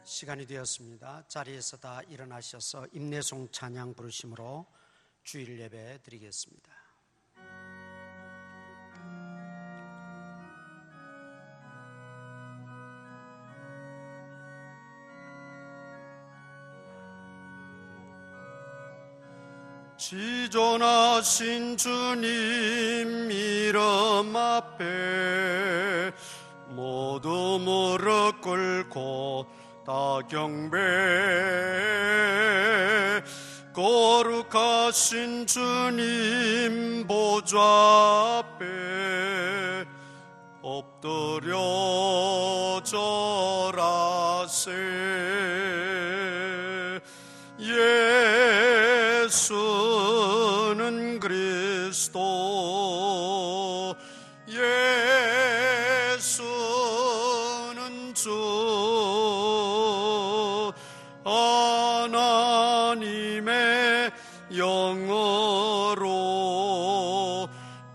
시간이 되었습니다. 자리에서 다 일어나셔서 임내송 찬양 부르심으로 주일 예배 드리겠습니다. 지존하신 주님 이름 앞에 모두 무릎 꿇고 다 경배, 거룩하신 주님 보좌 앞에 엎드려 절하세. 예수는 그리스도, 예수는 주, 하나님의 영으로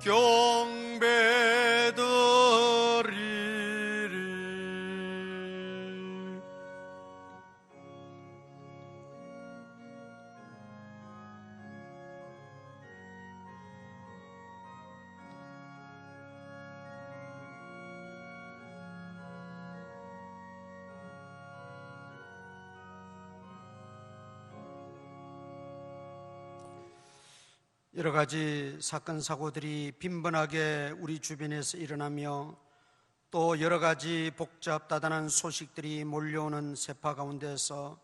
경배드리리. 여러 가지 사건 사고들이 빈번하게 우리 주변에서 일어나며 또 여러 가지 복잡다단한 소식들이 몰려오는 세파 가운데서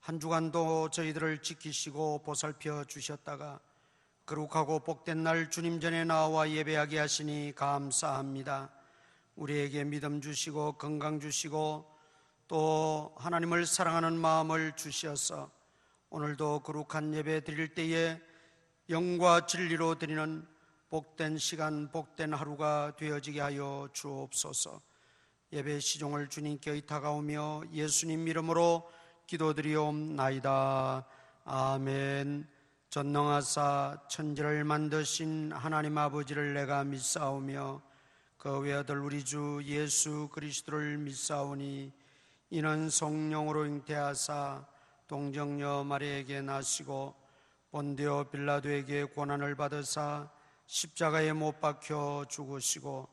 한 주간도 저희들을 지키시고 보살펴 주셨다가 거룩하고 복된 날 주님 전에 나와 예배하게 하시니 감사합니다. 우리에게 믿음 주시고 건강 주시고 또 하나님을 사랑하는 마음을 주셔서 오늘도 거룩한 예배 드릴 때에 영과 진리로 드리는 복된 시간, 복된 하루가 되어지게 하여 주옵소서. 예배 시종을 주님께 의탁하오며 예수님 이름으로 기도드리옵나이다. 아멘. 전능하사 천지를 만드신 하나님 아버지를 내가 믿사오며 그 외아들 우리 주 예수 그리스도를 믿사오니 이는 성령으로 잉태하사 동정녀 마리아에게 나시고 본디오 빌라도에게 고난을 받으사 십자가에 못 박혀 죽으시고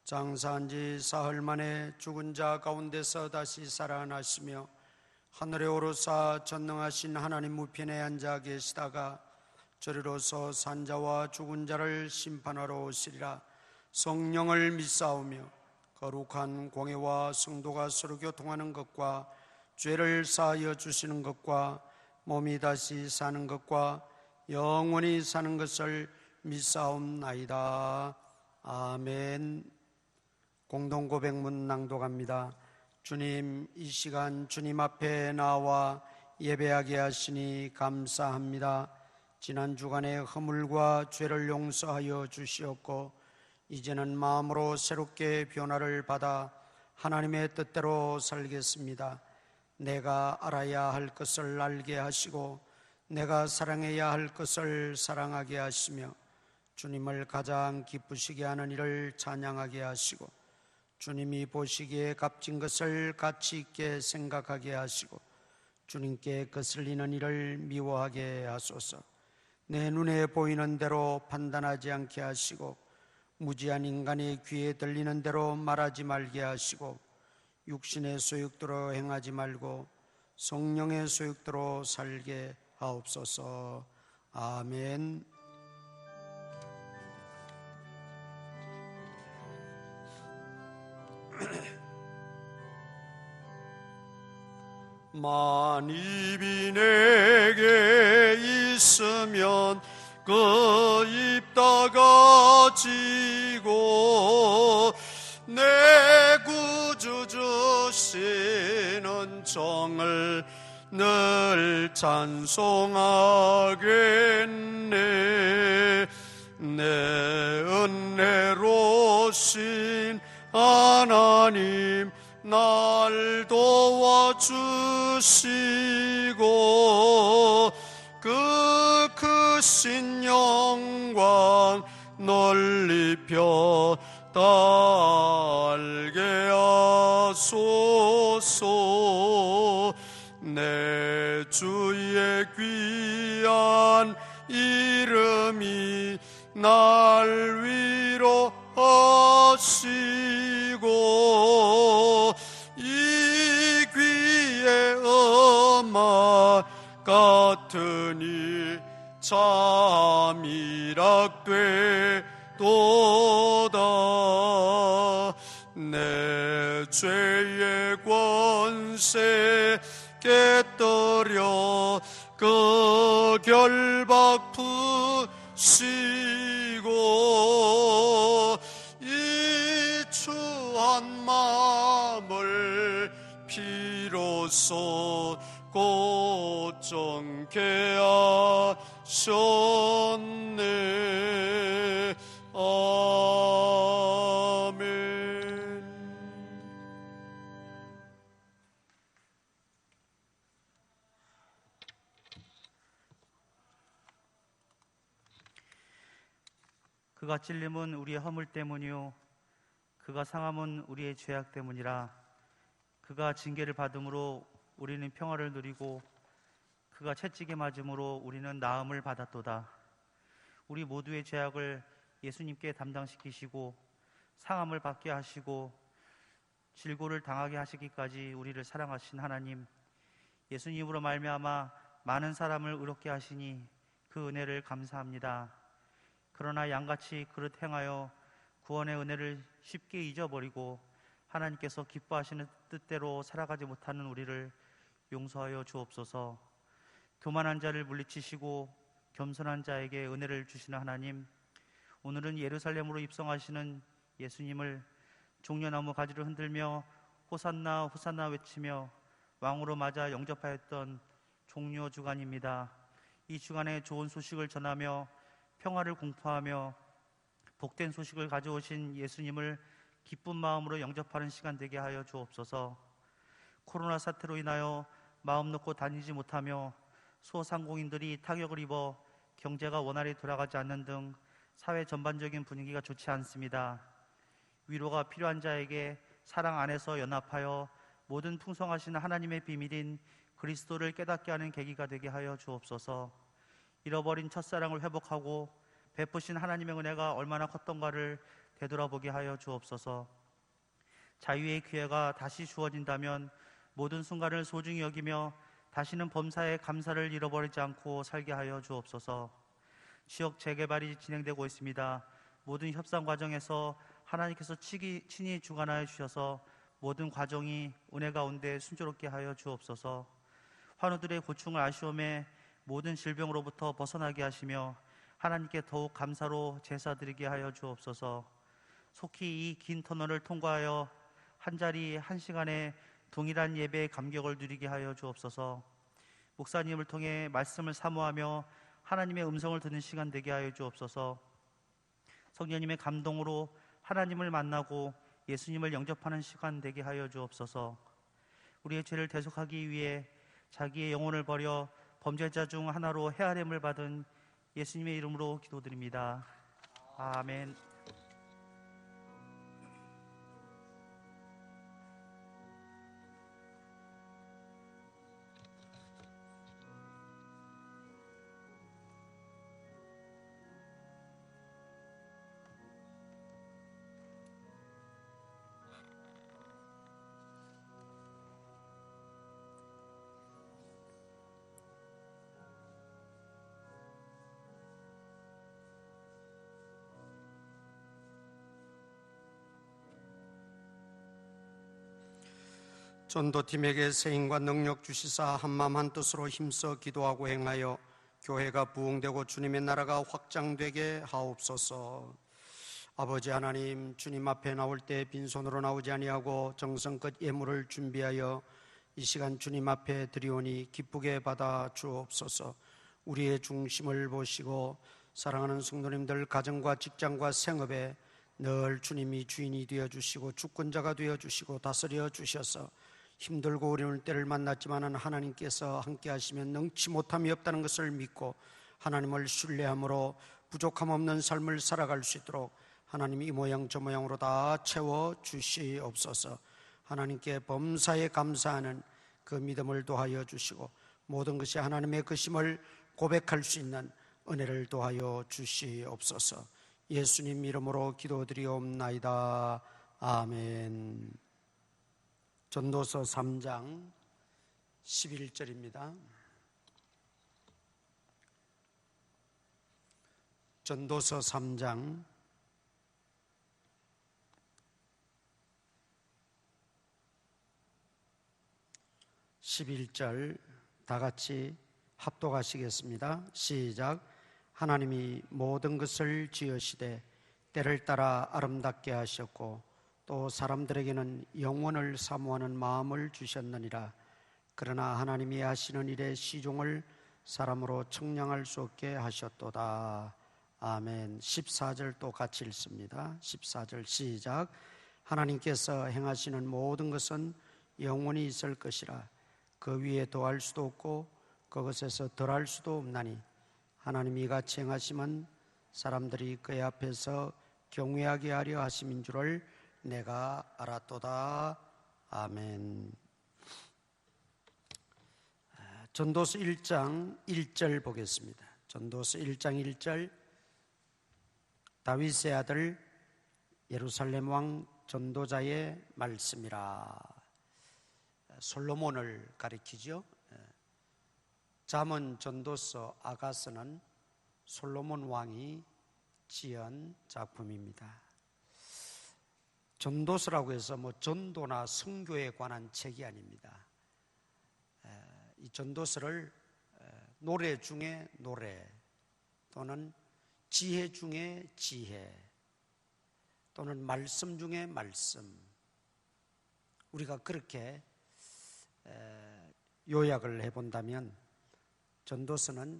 장사한 지 사흘 만에 죽은 자 가운데서 다시 살아나시며 하늘에 오르사 전능하신 하나님 우편에 앉아 계시다가 저리로서 산자와 죽은 자를 심판하러 오시리라. 성령을 믿사오며 거룩한 공회와 성도가 서로 교통하는 것과 죄를 사하여 주시는 것과 몸이 다시 사는 것과 영원히 사는 것을 믿사옵나이다. 아멘. 공동고백문 낭독합니다. 주님, 이 시간 주님 앞에 나와 예배하게 하시니 감사합니다. 지난 주간의 허물과 죄를 용서하여 주시었고 이제는 마음으로 새롭게 변화를 받아 하나님의 뜻대로 살겠습니다. 내가 알아야 할 것을 알게 하시고 내가 사랑해야 할 것을 사랑하게 하시며 주님을 가장 기쁘시게 하는 일을 찬양하게 하시고 주님이 보시기에 값진 것을 가치 있게 생각하게 하시고 주님께 거슬리는 일을 미워하게 하소서. 내 눈에 보이는 대로 판단하지 않게 하시고 무지한 인간의 귀에 들리는 대로 말하지 말게 하시고 육신의 소욕대로 행하지 말고 성령의 소욕대로 살게 하옵소서. 아멘. 만입이 내게 있으면 그 입 다가지고 내 구주 주시는 정을 늘 찬송하겠네. 내 은혜로신 하나님 날 도와주시고 그 크신 영광 널리 펴 달게 하소서. 내 주의 귀한 이름이 날 위로하시고 이 귀에 음악 같으니 잠이락되도다. 내 죄의 권세 깨뜨려 그 결박 푸시고 이 추한 마음을 피로써 고정케 하셨네. 아멘. 그가 찔림은 우리의 허물 때문이요 그가 상함은 우리의 죄악 때문이라. 그가 징계를 받음으로 우리는 평화를 누리고 그가 채찍에 맞음으로 우리는 나음을 받았도다. 우리 모두의 죄악을 예수님께 담당시키시고 상함을 받게 하시고 질고를 당하게 하시기까지 우리를 사랑하신 하나님, 예수님으로 말미암아 많은 사람을 의롭게 하시니 그 은혜를 감사합니다. 그러나 양같이 그릇 행하여 구원의 은혜를 쉽게 잊어버리고 하나님께서 기뻐하시는 뜻대로 살아가지 못하는 우리를 용서하여 주옵소서. 교만한 자를 물리치시고 겸손한 자에게 은혜를 주시는 하나님, 오늘은 예루살렘으로 입성하시는 예수님을 종려나무 가지를 흔들며 호산나 호산나 외치며 왕으로 맞아 영접하였던 종려 주간입니다. 이 주간에 좋은 소식을 전하며 평화를 공포하며 복된 소식을 가져오신 예수님을 기쁜 마음으로 영접하는 시간 되게 하여 주옵소서. 코로나 사태로 인하여 마음 놓고 다니지 못하며 소상공인들이 타격을 입어 경제가 원활히 돌아가지 않는 등 사회 전반적인 분위기가 좋지 않습니다. 위로가 필요한 자에게 사랑 안에서 연합하여 모든 풍성하신 하나님의 비밀인 그리스도를 깨닫게 하는 계기가 되게 하여 주옵소서. 잃어버린 첫사랑을 회복하고 베푸신 하나님의 은혜가 얼마나 컸던가를 되돌아보게 하여 주옵소서. 자유의 기회가 다시 주어진다면 모든 순간을 소중히 여기며 다시는 범사에 감사를 잃어버리지 않고 살게 하여 주옵소서. 지역 재개발이 진행되고 있습니다. 모든 협상 과정에서 하나님께서 친히 주관하여 주셔서 모든 과정이 은혜 가운데 순조롭게 하여 주옵소서. 환우들의 고충을 아쉬움에 모든 질병으로부터 벗어나게 하시며 하나님께 더욱 감사로 제사드리게 하여 주옵소서. 속히 이 긴 터널을 통과하여 한 자리 한 시간에 동일한 예배의 감격을 누리게 하여 주옵소서. 목사님을 통해 말씀을 사모하며 하나님의 음성을 듣는 시간 되게 하여 주옵소서. 성령님의 감동으로 하나님을 만나고 예수님을 영접하는 시간 되게 하여 주옵소서. 우리의 죄를 대속하기 위해 자기의 영혼을 버려 범죄자 중 하나로 헤아림을 받은 예수님의 이름으로 기도드립니다. 아멘. 전도팀에게 세임과 능력 주시사 한마음 한뜻으로 힘써 기도하고 행하여 교회가 부흥되고 주님의 나라가 확장되게 하옵소서. 아버지 하나님, 주님 앞에 나올 때 빈손으로 나오지 아니하고 정성껏 예물을 준비하여 이 시간 주님 앞에 드리오니 기쁘게 받아 주옵소서. 우리의 중심을 보시고 사랑하는 성도님들 가정과 직장과 생업에 늘 주님이 주인이 되어주시고 주권자가 되어주시고 다스려 주셔서 힘들고 어려울 때를 만났지만 하나님께서 함께 하시면 능치 못함이 없다는 것을 믿고 하나님을 신뢰함으로 부족함 없는 삶을 살아갈 수 있도록 하나님 이 모양 저 모양으로 다 채워 주시옵소서. 하나님께 범사에 감사하는 그 믿음을 도하여 주시고 모든 것이 하나님의 것임을 고백할 수 있는 은혜를 도하여 주시옵소서. 예수님 이름으로 기도드리옵나이다. 아멘. 전도서 3장 11절입니다. 전도서 3장 11절 다 같이 합독하시겠습니다. 시작. 하나님이 모든 것을 지으시되 때를 따라 아름답게 하셨고 또 사람들에게는 영원을 사모하는 마음을 주셨느니라. 그러나 하나님이 하시는 일의 시종을 사람으로 측량할 수 없게 하셨도다. 아멘. 14절 또 같이 읽습니다. 14절 시작. 하나님께서 행하시는 모든 것은 영원히 있을 것이라. 그 위에 더할 수도 없고 그것에서 덜할 수도 없나니 하나님이 이같이 행하심은 사람들이 그의 앞에서 경외하게 하려 하심인 줄을 내가 알았도다. 아멘. 전도서 1장 1절 보겠습니다. 전도서 1장 1절 다윗의 아들 예루살렘 왕 전도자의 말씀이라. 솔로몬을 가리키죠. 잠언, 전도서, 아가서는 솔로몬 왕이 지은 작품입니다. 전도서라고 해서 전도나 선교에 관한 책이 아닙니다. 이 전도서를 노래 중에 노래 또는 지혜 중에 지혜 또는 말씀 중에 말씀, 우리가 그렇게 요약을 해본다면 전도서는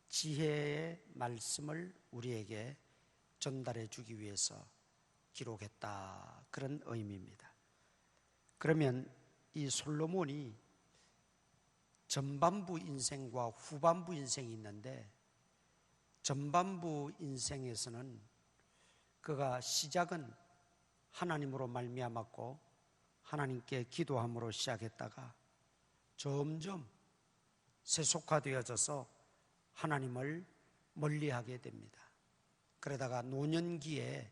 지혜의 말씀을 우리에게 전달해 주기 위해서 기록했다, 그런 의미입니다. 그러면 이 솔로몬이 전반부 인생과 후반부 인생이 있는데 전반부 인생에서는 그가 시작은 하나님으로 말미암았고 하나님께 기도함으로 시작했다가 점점 세속화되어져서 하나님을 멀리하게 됩니다. 그러다가 노년기에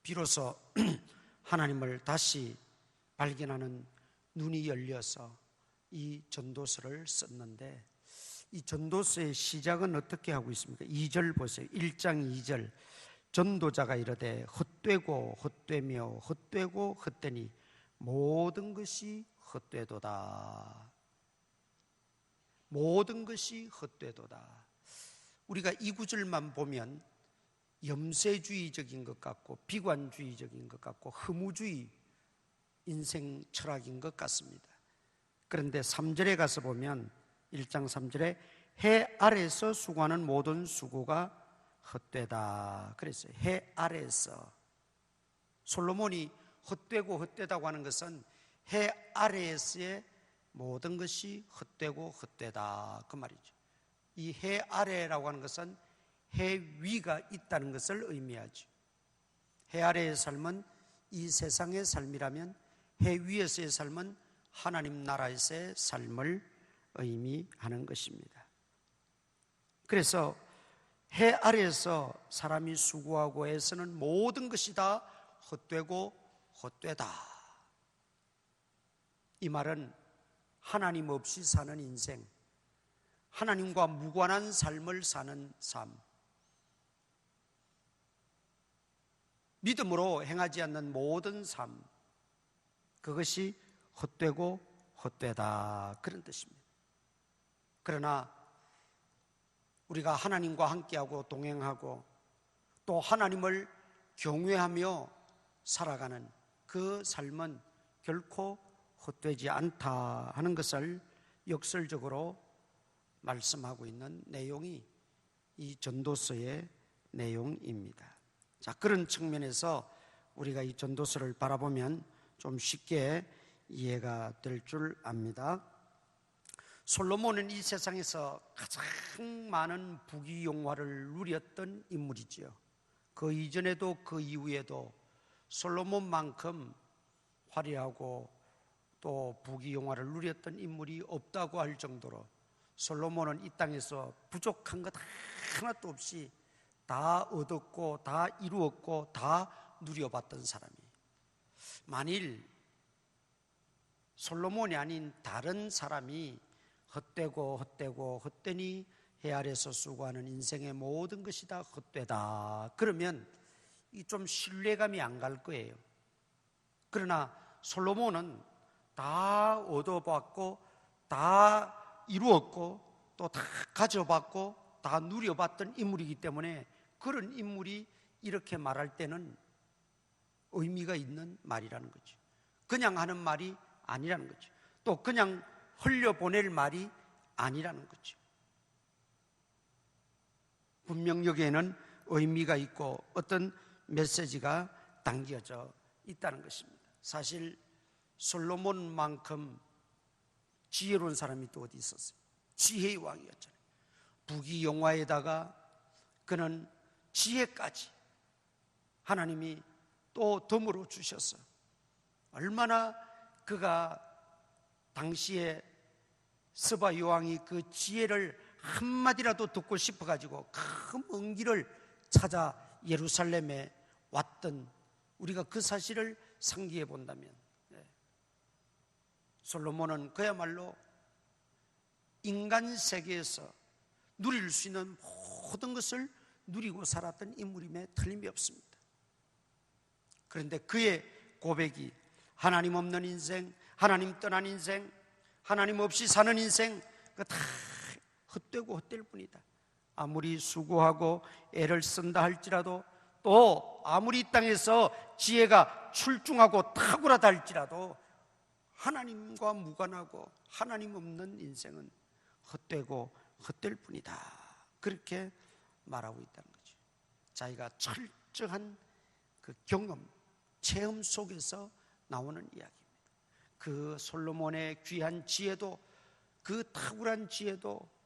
비로소 하나님을 다시 발견하는 눈이 열려서 이 전도서를 썼는데, 이 전도서의 시작은 어떻게 하고 있습니까? 2절 보세요. 1장 2절. 전도자가 이르되 헛되고 헛되며 헛되고 헛되니 모든 것이 헛되도다. 모든 것이 헛되도다. 우리가 이 구절만 보면 염세주의적인 것 같고 비관주의적인 것 같고 허무주의 인생 철학인 것 같습니다. 그런데 3절에 가서 보면 1장 3절에 해 아래서 수고하는 모든 수고가 헛되다 그랬어요. 해 아래서. 솔로몬이 헛되고 헛되다고 하는 것은 해 아래에서의 모든 것이 헛되고 헛되다, 그 말이죠. 이 해 아래라고 하는 것은 해 위가 있다는 것을 의미하죠. 해 아래의 삶은 이 세상의 삶이라면 해 위에서의 삶은 하나님 나라에서의 삶을 의미하는 것입니다. 그래서 해 아래에서 사람이 수고하고 애쓰는 모든 것이 다 헛되고 헛되다. 이 말은 하나님 없이 사는 인생, 하나님과 무관한 삶을 사는 삶, 믿음으로 행하지 않는 모든 삶, 그것이 헛되고 헛되다, 그런 뜻입니다. 그러나 우리가 하나님과 함께하고 동행하고 또 하나님을 경외하며 살아가는 그 삶은 결코 헛되지 않다 하는 것을 역설적으로 말씀하고 있는 내용이 이 전도서의 내용입니다. 자, 그런 측면에서 우리가 이 전도서를 바라보면 좀 쉽게 이해가 될 줄 압니다. 솔로몬은 이 세상에서 가장 많은 부귀영화를 누렸던 인물이지요. 그 이전에도 그 이후에도 솔로몬만큼 화려하고 또 부귀영화를 누렸던 인물이 없다고 할 정도로 솔로몬은 이 땅에서 부족한 것 하나도 없이 다 얻었고 다 이루었고 다 누려봤던 사람이에요. 만일 솔로몬이 아닌 다른 사람이 헛되니 해 아래서 수고하는 인생의 모든 것이 다 헛되다, 그러면 이 좀 신뢰감이 안 갈 거예요. 그러나 솔로몬은 다 얻어봤고 다 이루었고 또 다 가져봤고 다 누려봤던 인물이기 때문에 그런 인물이 이렇게 말할 때는 의미가 있는 말이라는 거죠. 그냥 하는 말이 아니라는 거죠. 또 그냥 흘려보낼 말이 아니라는 거죠. 분명 여기에는 의미가 있고 어떤 메시지가 담겨져 있다는 것입니다. 사실 솔로몬만큼 지혜로운 사람이 또 어디 있었어요? 지혜의 왕이었잖아요. 부귀영화에다가 그는 지혜까지 하나님이 또 덤으로 주셨어요. 얼마나 그가 당시에 스바 여왕이 그 지혜를 한마디라도 듣고 싶어가지고 그 먼 길을 찾아 예루살렘에 왔던, 우리가 그 사실을 상기해 본다면 솔로몬은 그야말로 인간 세계에서 누릴 수 있는 모든 것을 누리고 살았던 인물임에 틀림이 없습니다. 그런데 그의 고백이 하나님 없는 인생, 하나님 떠난 인생, 하나님 없이 사는 인생, 그 다 헛되고 헛될 뿐이다. 아무리 수고하고 애를 쓴다 할지라도, 또 아무리 이 땅에서 지혜가 출중하고 탁월하다 할지라도 하나님과 무관하고 하나님 없는 인생은 헛되고 헛될 뿐이다, 그렇게 말하고 있다는 거죠. 자기가 철저한 그 경험, 체험 속에서 나오는 이야기입니다. 그 솔로몬의 귀한 지혜도, 그 탁월한 지혜도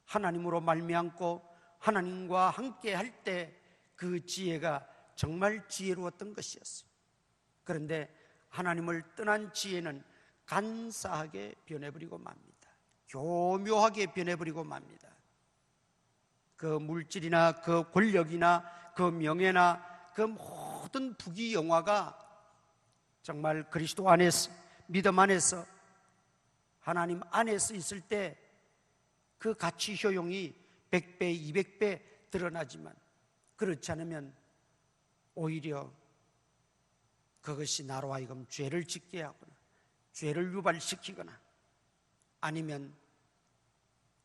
하나님으로 말미암고 하나님과 함께 할 때 그 지혜가 정말 지혜로웠던 것이었어요. 그런데 하나님을 떠난 지혜는 간사하게 변해버리고 맙니다. 교묘하게 변해버리고 맙니다. 그 물질이나 그 권력이나 그 명예나 그 모든 부귀영화가 정말 그리스도 안에서, 믿음 안에서, 하나님 안에서 있을 때 그 가치 효용이 100배, 200배 드러나지만, 그렇지 않으면 오히려 그것이 나로 하여금 죄를 짓게 하거나 죄를 유발시키거나 아니면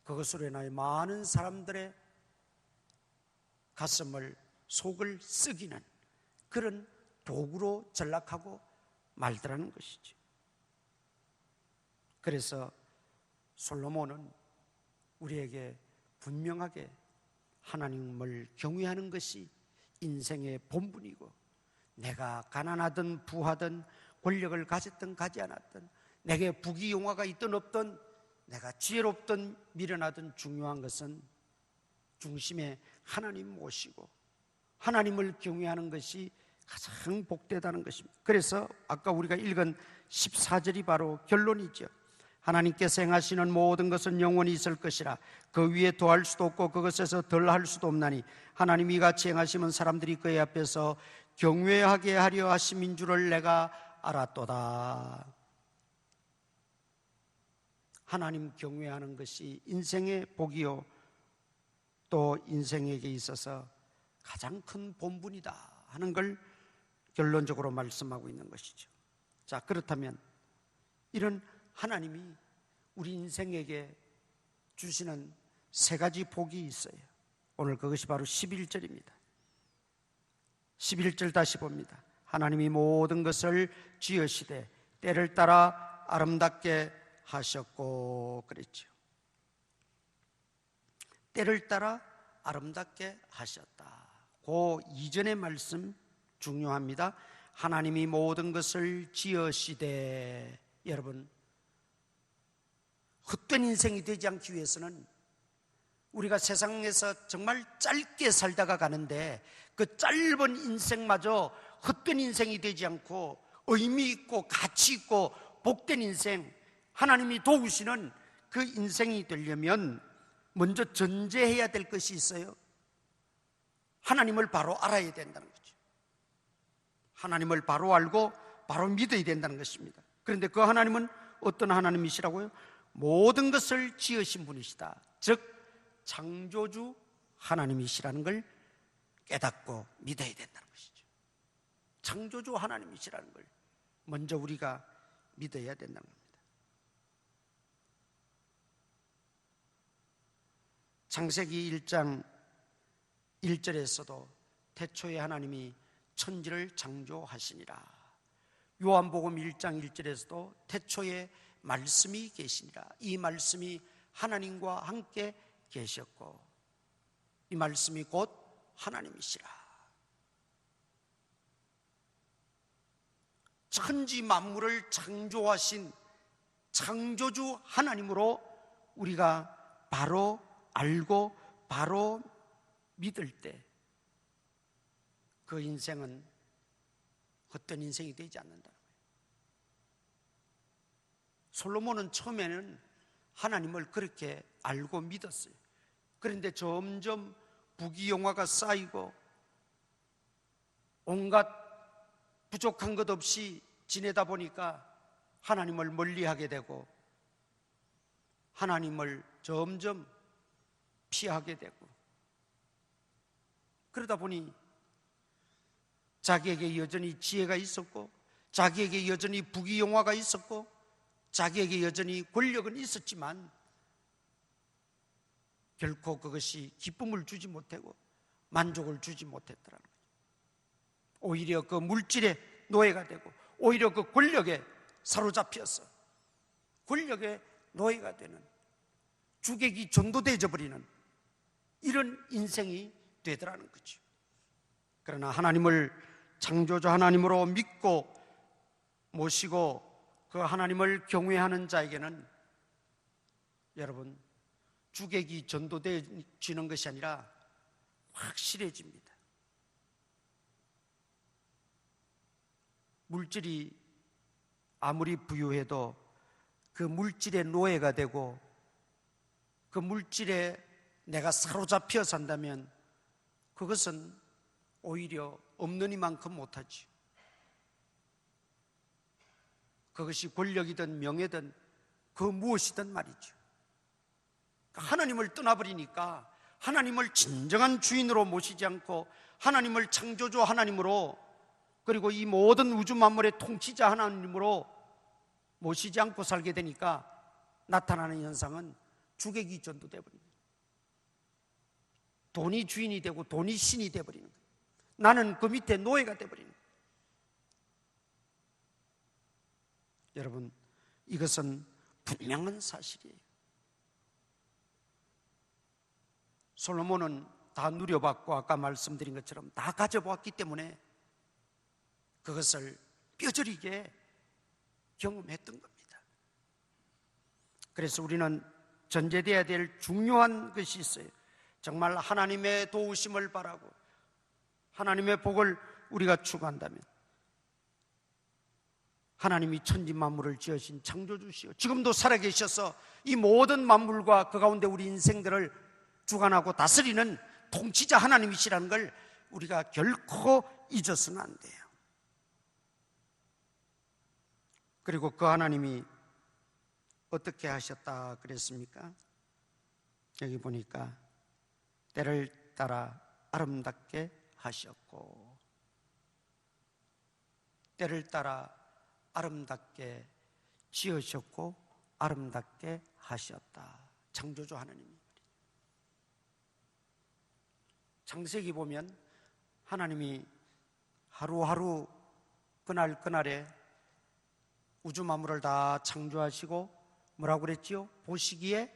그것으로 인하여 많은 사람들의 가슴을, 속을 썩이는 그런 도구로 전락하고 말더라는 것이죠. 그래서 솔로몬은 우리에게 분명하게 하나님을 경외하는 것이 인생의 본분이고, 내가 가난하든 부하든 권력을 가졌든 가지 않았든, 내게 부귀영화가 있든 없든, 내가 지혜롭든 미련하든 중요한 것은 중심에 하나님 모시고 하나님을 경외하는 것이 가장 복되다는 것입니다. 그래서 아까 우리가 읽은 14절이 바로 결론이죠. 하나님께서 행하시는 모든 것은 영원히 있을 것이라. 그 위에 더할 수도 없고 그것에서 덜할 수도 없나니 하나님이 같이 행하시면 사람들이 그의 앞에서 경외하게 하려 하심인 줄을 내가 알았도다. 하나님 경외하는 것이 인생의 복이요, 또 인생에게 있어서 가장 큰 본분이다 하는 걸 결론적으로 말씀하고 있는 것이죠. 자, 그렇다면 이런 하나님이 우리 인생에게 주시는 세 가지 복이 있어요. 오늘 그것이 바로 11절입니다. 11절 다시 봅니다. 하나님이 모든 것을 지으시되 때를 따라 아름답게 하셨고 그랬죠. 때를 따라 아름답게 하셨다. 그 이전의 말씀 중요합니다. 하나님이 모든 것을 지으시되, 여러분, 헛된 인생이 되지 않기 위해서는 우리가 세상에서 정말 짧게 살다가 가는데 그 짧은 인생마저 헛된 인생이 되지 않고 의미 있고 가치 있고 복된 인생, 하나님이 도우시는 그 인생이 되려면 먼저 전제해야 될 것이 있어요. 하나님을 바로 알아야 된다는 거죠. 하나님을 바로 알고 바로 믿어야 된다는 것입니다. 그런데 그 하나님은 어떤 하나님이시라고요? 모든 것을 지으신 분이시다. 즉 창조주 하나님이시라는 걸 깨닫고 믿어야 된다는 것이죠. 창조주 하나님이시라는 걸 먼저 우리가 믿어야 된다는 겁니다. 창세기 1장 1절에서도 태초에 하나님이 천지를 창조하시니라. 요한복음 1장 1절에서도 태초에 말씀이 계시니라. 이 말씀이 하나님과 함께 계셨고 이 말씀이 곧 하나님이시라. 천지 만물을 창조하신 창조주 하나님으로 우리가 바로 알고 바로 믿을 때 그 인생은 어떤 인생이 되지 않는다. 솔로몬은 처음에는 하나님을 그렇게 알고 믿었어요. 그런데 점점 부귀영화가 쌓이고 온갖 부족한 것 없이 지내다 보니까 하나님을 멀리하게 되고 하나님을 점점 피하게 되고 그러다 보니 자기에게 여전히 지혜가 있었고 자기에게 여전히 부귀영화가 있었고 자기에게 여전히 권력은 있었지만 결코 그것이 기쁨을 주지 못하고 만족을 주지 못했더라는 거죠. 오히려 그 물질의 노예가 되고 오히려 그 권력에 사로잡혀서 권력의 노예가 되는 주객이 전도되어 버리는 이런 인생이 되더라는 거죠. 그러나 하나님을 창조주 하나님으로 믿고 모시고 그 하나님을 경외하는 자에게는 여러분 주객이 전도되어지는 것이 아니라 확실해집니다. 물질이 아무리 부유해도 그 물질의 노예가 되고 그 물질에 내가 사로잡혀 산다면 그것은 오히려 없는 이만큼 못하지. 그것이 권력이든 명예든 그 무엇이든 말이죠. 하나님을 떠나버리니까 하나님을 진정한 주인으로 모시지 않고 하나님을 창조주 하나님으로 그리고 이 모든 우주 만물의 통치자 하나님으로 모시지 않고 살게 되니까 나타나는 현상은 주객이 전도되어 버립니다. 돈이 주인이 되고 돈이 신이 되어버리는 거예요. 나는 그 밑에 노예가 되어버리는 거예요. 여러분, 이것은 분명한 사실이에요. 솔로몬은 다 누려봤고 아까 말씀드린 것처럼 다 가져보았기 때문에 그것을 뼈저리게 경험했던 겁니다. 그래서 우리는 전제되어야 될 중요한 것이 있어요. 정말 하나님의 도우심을 바라고 하나님의 복을 우리가 추구한다면 하나님이 천지 만물을 지으신 창조주시오 지금도 살아계셔서 이 모든 만물과 그 가운데 우리 인생들을 주관하고 다스리는 통치자 하나님이시라는 걸 우리가 결코 잊어서는 안 돼요. 그리고 그 하나님이 어떻게 하셨다 그랬습니까? 여기 보니까 때를 따라 아름답게 하셨고 때를 따라 아름답게 지으셨고 아름답게 하셨다. 창조주 하나님이. 창세기 보면 하나님이 하루하루 그날그날에 우주 만물을 다 창조하시고 뭐라고 그랬지요? 보시기에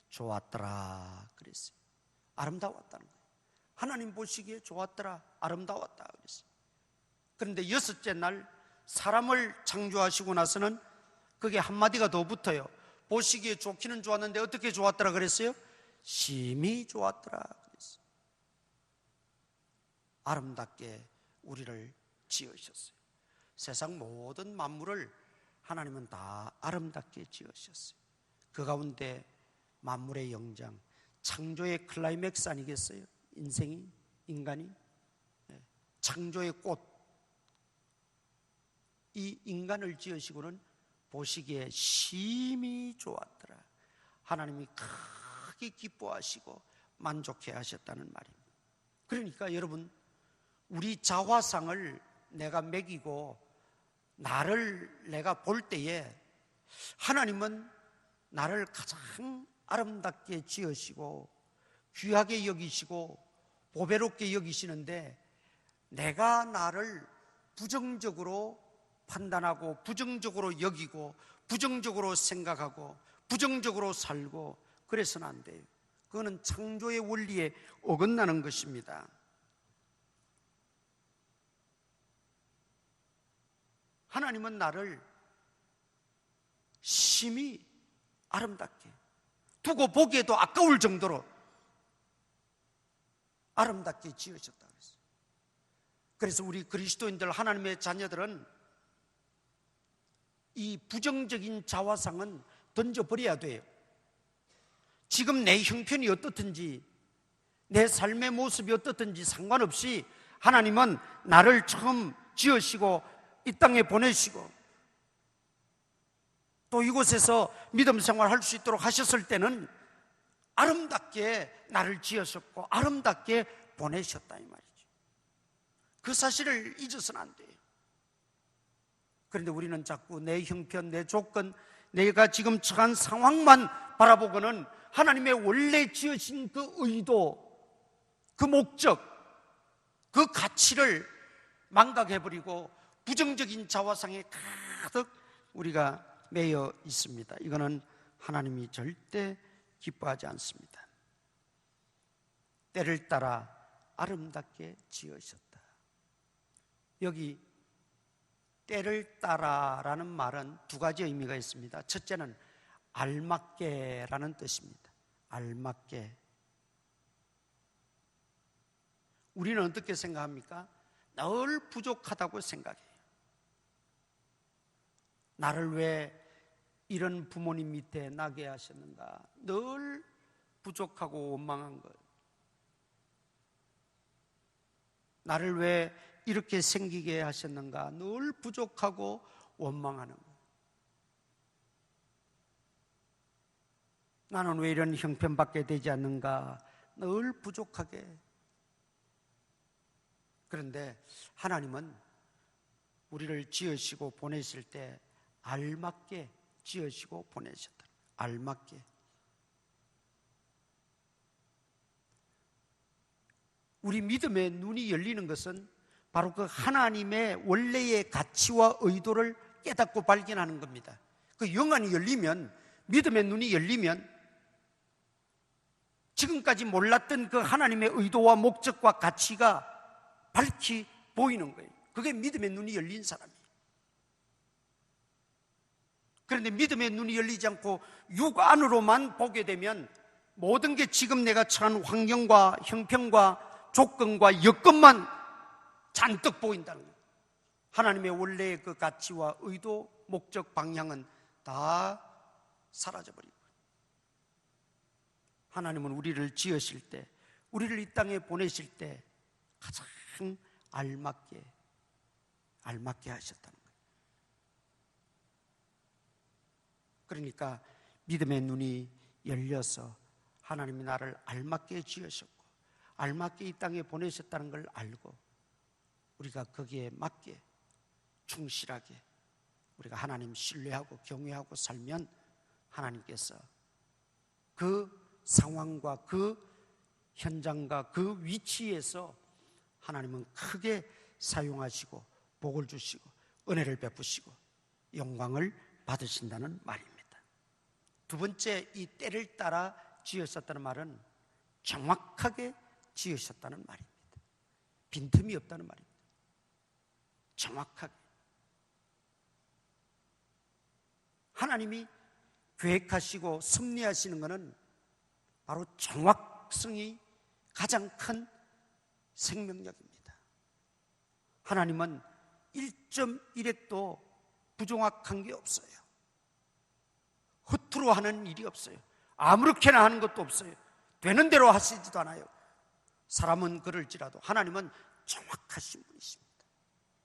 좋았더라 그랬어요. 아름다웠다는 거예요. 하나님 보시기에 좋았더라, 아름다웠다 그랬어요. 그런데 여섯째 날 사람을 창조하시고 나서는 그게 한마디가 더 붙어요. 보시기에 좋기는 좋았는데 어떻게 좋았더라 그랬어요? 심히 좋았더라 그랬어요. 아름답게 우리를 지으셨어요. 세상 모든 만물을 하나님은 다 아름답게 지으셨어요. 그 가운데 만물의 영장, 창조의 클라이맥스 아니겠어요? 인생이, 인간이 창조의 꽃, 이 인간을 지으시고는 보시기에 심히 좋았더라. 하나님이 크게 기뻐하시고 만족해 하셨다는 말입니다. 그러니까 여러분, 우리 자화상을 내가 매기고 나를 내가 볼 때에 하나님은 나를 가장 아름답게 지으시고 귀하게 여기시고 보배롭게 여기시는데, 내가 나를 부정적으로 판단하고 부정적으로 여기고 부정적으로 생각하고 부정적으로 살고 그래서는 안 돼요. 그거는 창조의 원리에 어긋나는 것입니다. 하나님은 나를 심히 아름답게, 두고 보기에도 아까울 정도로 아름답게 지으셨다고 했어요. 그래서 우리 그리스도인들, 하나님의 자녀들은 이 부정적인 자화상은 던져버려야 돼요. 지금 내 형편이 어떻든지, 내 삶의 모습이 어떻든지 상관없이 하나님은 나를 처음 지으시고 이 땅에 보내시고 또 이곳에서 믿음 생활할 수 있도록 하셨을 때는 아름답게 나를 지으셨고 아름답게 보내셨다 이 말이죠. 그 사실을 잊어서는 안 돼요. 그런데 우리는 자꾸 내 형편, 내 조건, 내가 지금 처한 상황만 바라보고는 하나님의 원래 지으신 그 의도, 그 목적, 그 가치를 망각해버리고 부정적인 자화상에 가득 우리가 매여 있습니다. 이거는 하나님이 절대 기뻐하지 않습니다. 때를 따라 아름답게 지으셨다. 여기 때를 따라라는 말은 두 가지 의미가 있습니다. 첫째는 알맞게라는 뜻입니다. 알맞게. 우리는 어떻게 생각합니까? 늘 부족하다고 생각해요. 나를 왜 이런 부모님 밑에 나게 하셨는가? 늘 부족하고 원망한 것. 나를 왜 이렇게 생기게 하셨는가? 늘 부족하고 원망하는 것. 나는 왜 이런 형편받게 되지 않는가? 늘 부족하게. 그런데 하나님은 우리를 지으시고 보내실 때 알맞게 지으시고 보내셨다. 알맞게. 우리 믿음의 눈이 열리는 것은 바로 그 하나님의 원래의 가치와 의도를 깨닫고 발견하는 겁니다. 그 영안이 열리면, 믿음의 눈이 열리면 지금까지 몰랐던 그 하나님의 의도와 목적과 가치가 밝히 보이는 거예요. 그게 믿음의 눈이 열린 사람이에요. 그런데 믿음의 눈이 열리지 않고 육안으로만 보게 되면 모든 게 지금 내가 처한 환경과 형편과 조건과 여건만 잔뜩 보인다는 거예요. 하나님의 원래의 그 가치와 의도, 목적, 방향은 다 사라져버리고, 하나님은 우리를 지으실 때, 우리를 이 땅에 보내실 때 가장 알맞게 하셨다는 거예요. 그러니까 믿음의 눈이 열려서 하나님이 나를 알맞게 지으셨고 알맞게 이 땅에 보내셨다는 걸 알고 우리가 거기에 맞게 충실하게 우리가 하나님 신뢰하고 경외하고 살면 하나님께서 그 상황과 그 현장과 그 위치에서 하나님은 크게 사용하시고 복을 주시고 은혜를 베푸시고 영광을 받으신다는 말입니다. 두 번째, 이 때를 따라 지으셨다는 말은 정확하게 지으셨다는 말입니다. 빈틈이 없다는 말입니다. 정확하게. 하나님이 계획하시고 섭리하시는 것은 바로 정확성이 가장 큰 생명력입니다. 하나님은 1.1핵도 부정확한 게 없어요. 허투루 하는 일이 없어요. 아무렇게나 하는 것도 없어요. 되는 대로 하시지도 않아요. 사람은 그럴지라도 하나님은 정확하신 분이십니다.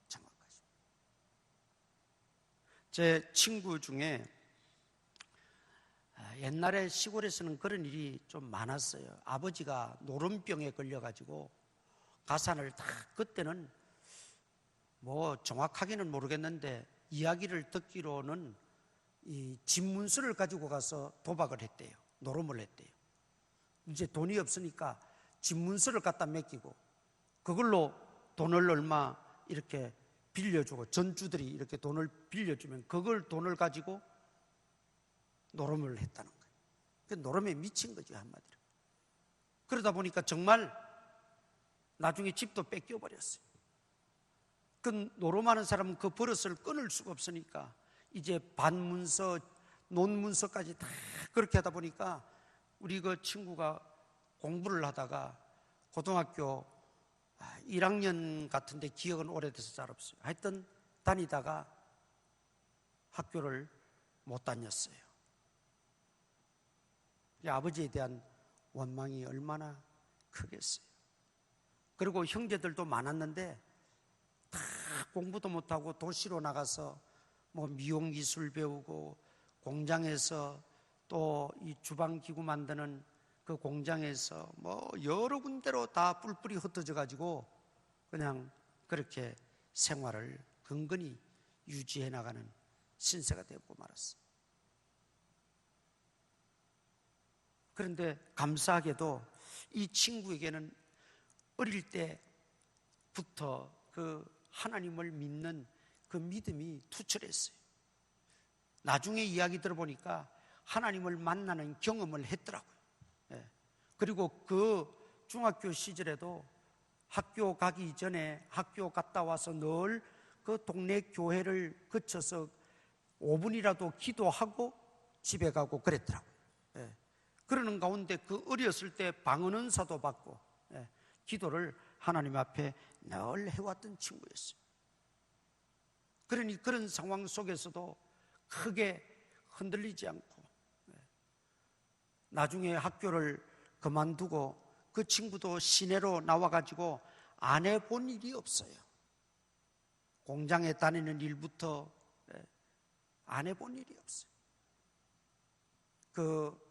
정확하신. 제 친구 중에 옛날에 시골에서는 그런 일이 좀 많았어요. 아버지가 노름병에 걸려가지고 가산을 다, 그때는 뭐 정확하게는 모르겠는데 이야기를 듣기로는 이 집문서를 가지고 가서 도박을 했대요. 노름을 했대요. 이제 돈이 없으니까 집문서를 갖다 맡기고 그걸로 돈을 얼마 이렇게 빌려주고, 전주들이 이렇게 돈을 빌려주면 그걸 돈을 가지고 노름을 했다는 거예요. 그 노름에 미친 거지, 한마디로. 그러다 보니까 정말 나중에 집도 뺏겨버렸어요. 그 노름하는 사람은 그 버릇을 끊을 수가 없으니까 이제 반문서, 논문서까지 다 그렇게 하다 보니까 우리 그 친구가 공부를 하다가 고등학교 1학년 같은데 기억은 오래돼서 잘 없어요. 하여튼 다니다가 학교를 못 다녔어요. 아버지에 대한 원망이 얼마나 크겠어요. 그리고 형제들도 많았는데 다 공부도 못하고 도시로 나가서 뭐 미용기술 배우고 공장에서 또 이 주방기구 만드는 그 공장에서 뭐 여러 군데로 다 뿔뿔이 흩어져 가지고 그냥 그렇게 생활을 근근히 유지해 나가는 신세가 되고 말았어요. 그런데 감사하게도 이 친구에게는 어릴 때부터 그 하나님을 믿는 그 믿음이 투철했어요. 나중에 이야기 들어보니까 하나님을 만나는 경험을 했더라고요. 그리고 그 중학교 시절에도 학교 가기 전에 학교 갔다 와서 늘 그 동네 교회를 거쳐서 5분이라도 기도하고 집에 가고 그랬더라고요. 그러는 가운데 그 어렸을 때 방언은사도 받고 기도를 하나님 앞에 늘 해왔던 친구였어요. 그러니 그런 상황 속에서도 크게 흔들리지 않고 나중에 학교를 그만두고 그 친구도 시내로 나와가지고 안 해본 일이 없어요. 공장에 다니는 일부터 안 해본 일이 없어요. 그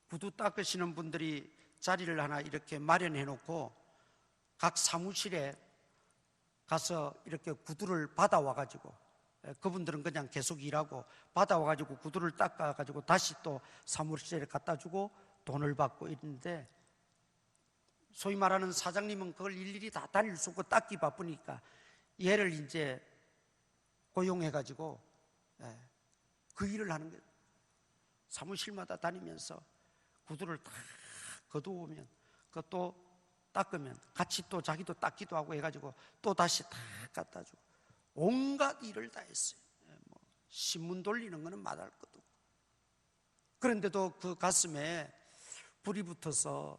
구두 닦으시는 분들이 자리를 하나 이렇게 마련해 놓고 각 사무실에 가서 이렇게 구두를 받아와가지고 그분들은 그냥 계속 일하고 받아와가지고 구두를 닦아가지고 다시 또 사무실에 갖다 주고 돈을 받고 있는데 소위 말하는 사장님은 그걸 일일이 다 다닐 수 없고 닦기 바쁘니까 얘를 이제 고용해가지고 그 일을 하는 거예요. 사무실마다 다니면서 구두를 다 거두오면 그것도 닦으면 같이 또 자기도 닦기도 하고 해가지고 또 다시 다 갖다 주고 온갖 일을 다 했어요. 뭐 신문 돌리는 거는 말할 것도 없고. 그런데도 그 가슴에 불이 붙어서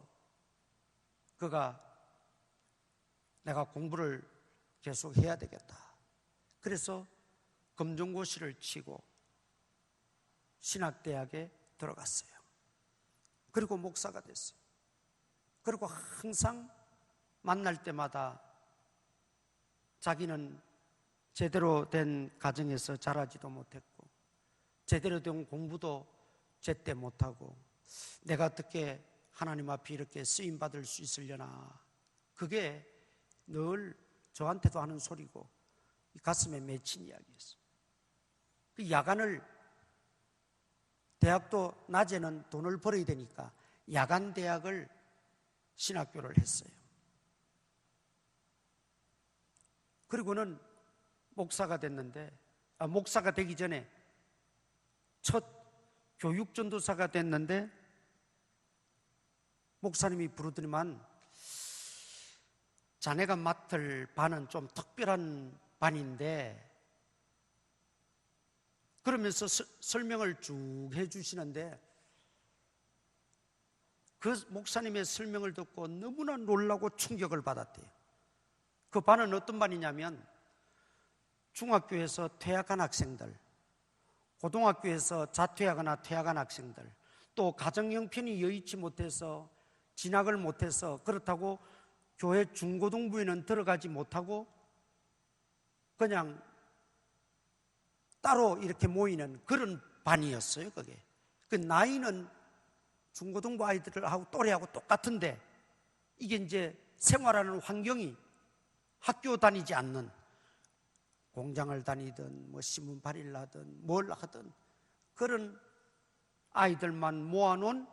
그가 내가 공부를 계속 해야 되겠다. 그래서 검정고시를 치고 신학대학에 들어갔어요. 그리고 목사가 됐어요. 그리고 항상 만날 때마다 자기는 제대로 된 가정에서 자라지도 못했고 제대로 된 공부도 제때 못하고 내가 어떻게 하나님 앞에 이렇게 쓰임받을 수 있으려나, 그게 늘 저한테도 하는 소리고 가슴에 맺힌 이야기였어요. 그 야간을, 대학도 낮에는 돈을 벌어야 되니까 야간 대학을 신학교를 했어요. 그리고는 목사가 됐는데, 목사가 되기 전에 첫 교육전도사가 됐는데 목사님이 부르더니만 자네가 맡을 반은 좀 특별한 반인데, 그러면서 설명을 쭉 해주시는데 그 목사님의 설명을 듣고 너무나 놀라고 충격을 받았대요. 그 반은 어떤 반이냐면 중학교에서 퇴학한 학생들, 고등학교에서 자퇴하거나 퇴학한 학생들, 또 가정 형편이 여의치 못해서 진학을 못해서 그렇다고 교회 중고등부에는 들어가지 못하고 그냥 따로 이렇게 모이는 그런 반이었어요. 그게 그 나이는 중고등부 아이들하고 또래하고 똑같은데 이게 이제 생활하는 환경이 학교 다니지 않는 공장을 다니든 뭐 신문팔이를 하든 뭘 하든 그런 아이들만 모아놓은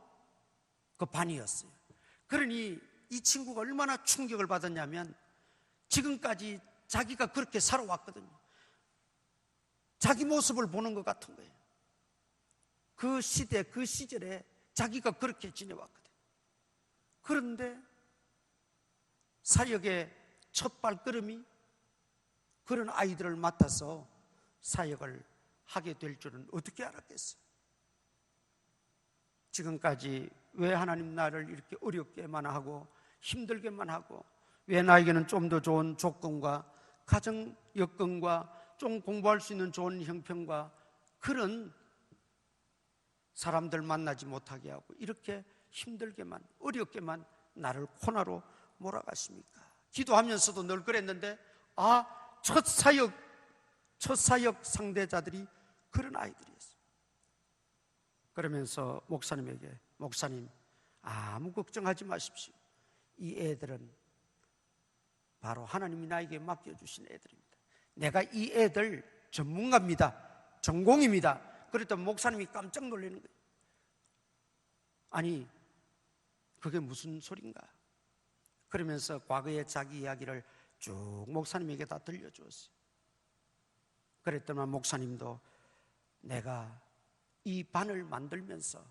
그 반이었어요. 그러니 이 친구가 얼마나 충격을 받았냐면 지금까지 자기가 그렇게 살아왔거든요. 자기 모습을 보는 것 같은 거예요. 그 시대, 그 시절에 자기가 그렇게 지내왔거든. 그런데 사역의 첫 발걸음이 그런 아이들을 맡아서 사역을 하게 될 줄은 어떻게 알았겠어요? 지금까지 왜 하나님 나를 이렇게 어렵게만 하고 힘들게만 하고 왜 나에게는 좀 더 좋은 조건과 가정 여건과 좀 공부할 수 있는 좋은 형편과 그런 사람들 만나지 못하게 하고 이렇게 힘들게만 어렵게만 나를 코너로 몰아가십니까? 기도하면서도 늘 그랬는데 첫 사역 상대자들이 그런 아이들이었어요. 그러면서 목사님에게 목사님 아무 걱정하지 마십시오. 이 애들은 바로 하나님이 나에게 맡겨주신 애들입니다. 내가 이 애들 전문가입니다. 전공입니다. 그랬더니 목사님이 깜짝 놀라는 거예요. 아니 그게 무슨 소린가? 그러면서 과거의 자기 이야기를 쭉 목사님에게 다 들려주었어요. 그랬더니 목사님도 내가 이 반을 만들면서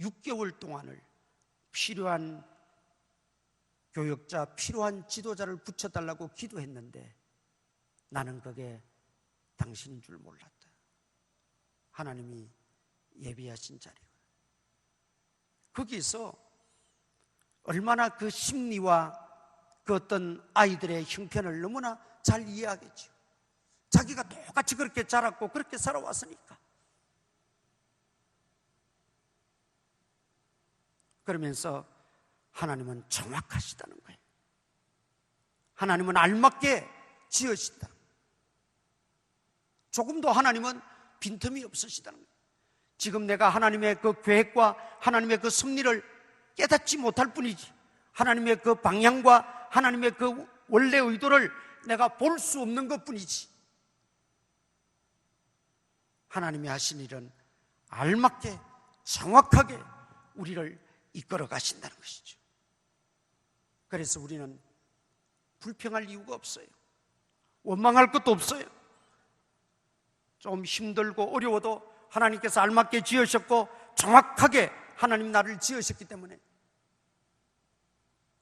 6개월 동안을 필요한 교역자, 필요한 지도자를 붙여달라고 기도했는데 나는 그게 당신인 줄 몰랐다. 하나님이 예비하신 자리고. 거기서 얼마나 그 심리와 그 어떤 아이들의 형편을 너무나 잘 이해하겠죠. 자기가 똑같이 그렇게 자랐고 그렇게 살아왔으니까. 그러면서 하나님은 정확하시다는 거예요. 하나님은 알맞게 지으시다. 조금도 하나님은 빈틈이 없으시다는 거예요. 지금 내가 하나님의 그 계획과 하나님의 그 섭리를 깨닫지 못할 뿐이지 하나님의 그 방향과 하나님의 그 원래 의도를 내가 볼 수 없는 것 뿐이지 하나님이 하신 일은 알맞게 정확하게 우리를 이끌어 가신다는 것이죠. 그래서 우리는 불평할 이유가 없어요. 원망할 것도 없어요. 좀 힘들고 어려워도 하나님께서 알맞게 지으셨고 정확하게 하나님 나를 지으셨기 때문에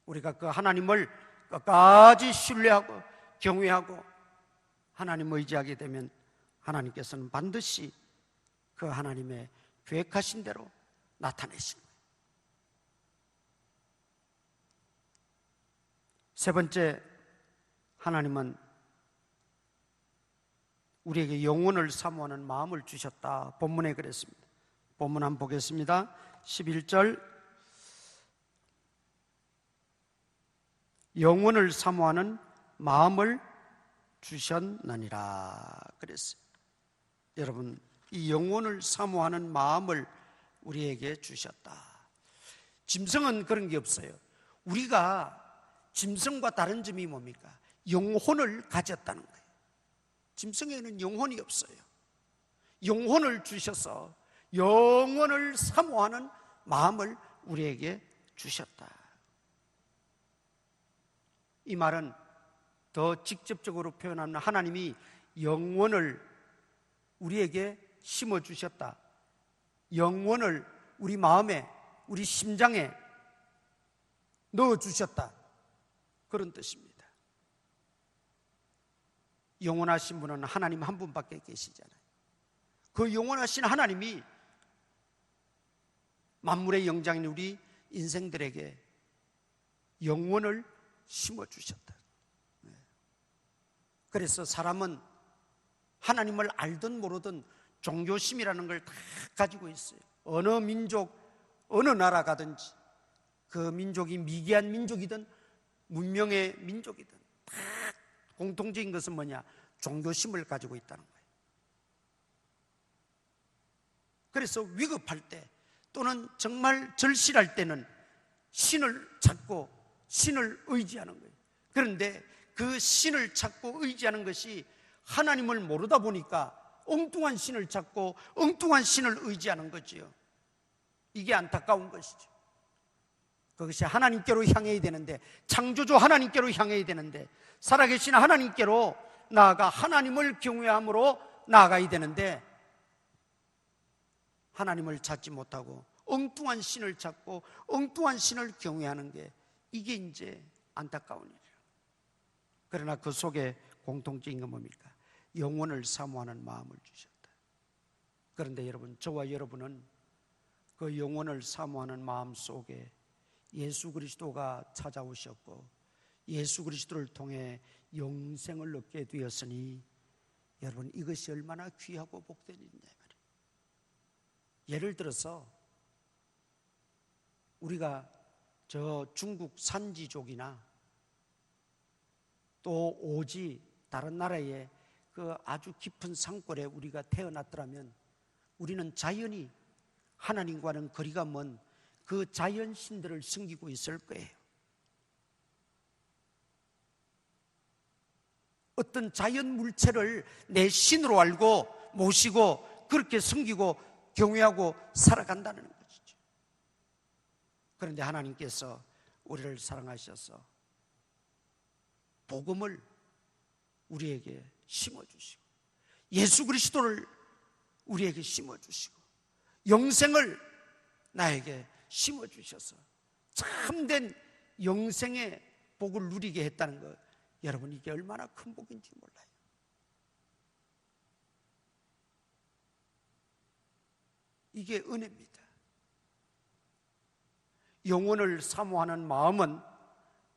우리가 그 하나님을 끝까지 신뢰하고 경외하고 하나님 의지하게 되면 하나님께서는 반드시 그 하나님의 계획하신 대로 나타내신 거예요. 세 번째, 하나님은 우리에게 영혼을 사모하는 마음을 주셨다. 본문에 그랬습니다. 본문 한번 보겠습니다. 11절 영혼을 사모하는 마음을 주셨느니라 그랬어요. 여러분, 이 영혼을 사모하는 마음을 우리에게 주셨다. 짐승은 그런 게 없어요. 우리가 짐승과 다른 점이 뭡니까? 영혼을 가졌다는 거예요. 짐승에는 영혼이 없어요. 영혼을 주셔서 영혼을 사모하는 마음을 우리에게 주셨다. 이 말은 더 직접적으로 표현하면 하나님이 영혼을 우리에게 심어주셨다. 영혼을 우리 마음에, 우리 심장에 넣어주셨다. 그런 뜻입니다. 영원하신 분은 하나님 한 분밖에 계시잖아요. 그 영원하신 하나님이 만물의 영장인 우리 인생들에게 영혼을 심어주셨다. 그래서 사람은 하나님을 알든 모르든 종교심이라는 걸 다 가지고 있어요. 어느 민족, 어느 나라 가든지 그 민족이 미개한 민족이든 문명의 민족이든 다 공통적인 것은 뭐냐? 종교심을 가지고 있다는 거예요. 그래서 위급할 때 또는 정말 절실할 때는 신을 찾고 신을 의지하는 거예요. 그런데 그 신을 찾고 의지하는 것이 하나님을 모르다 보니까 엉뚱한 신을 찾고 엉뚱한 신을 의지하는 거지요. 이게 안타까운 것이죠. 그것이 하나님께로 향해야 되는데, 창조주 하나님께로 향해야 되는데, 살아계신 하나님께로 나아가 하나님을 경외함으로 나아가야 되는데, 하나님을 찾지 못하고 엉뚱한 신을 찾고 엉뚱한 신을 경외하는 게, 이게 이제 안타까운 일이에요. 그러나 그 속에 공통적인 건 뭡니까? 영혼을 사모하는 마음을 주셨다. 그런데 여러분, 저와 여러분은 그 영혼을 사모하는 마음 속에 예수 그리스도가 찾아오셨고 예수 그리스도를 통해 영생을 얻게 되었으니, 여러분, 이것이 얼마나 귀하고 복된 일이냐 말이에요. 예를 들어서 우리가 저 중국 산지족이나 또 오지 다른 나라의 그 아주 깊은 산골에 우리가 태어났더라면 우리는 자연히 하나님과는 거리가 먼 그 자연 신들을 섬기고 있을 거예요. 어떤 자연 물체를 내 신으로 알고 모시고 그렇게 섬기고 경외하고 살아간다는 것이죠. 그런데 하나님께서 우리를 사랑하셔서 복음을 우리에게 심어주시고 예수 그리스도를 우리에게 심어주시고 영생을 나에게 심어주셔서 참된 영생의 복을 누리게 했다는 것, 여러분, 이게 얼마나 큰 복인지 몰라요. 이게 은혜입니다. 영혼을 사모하는 마음은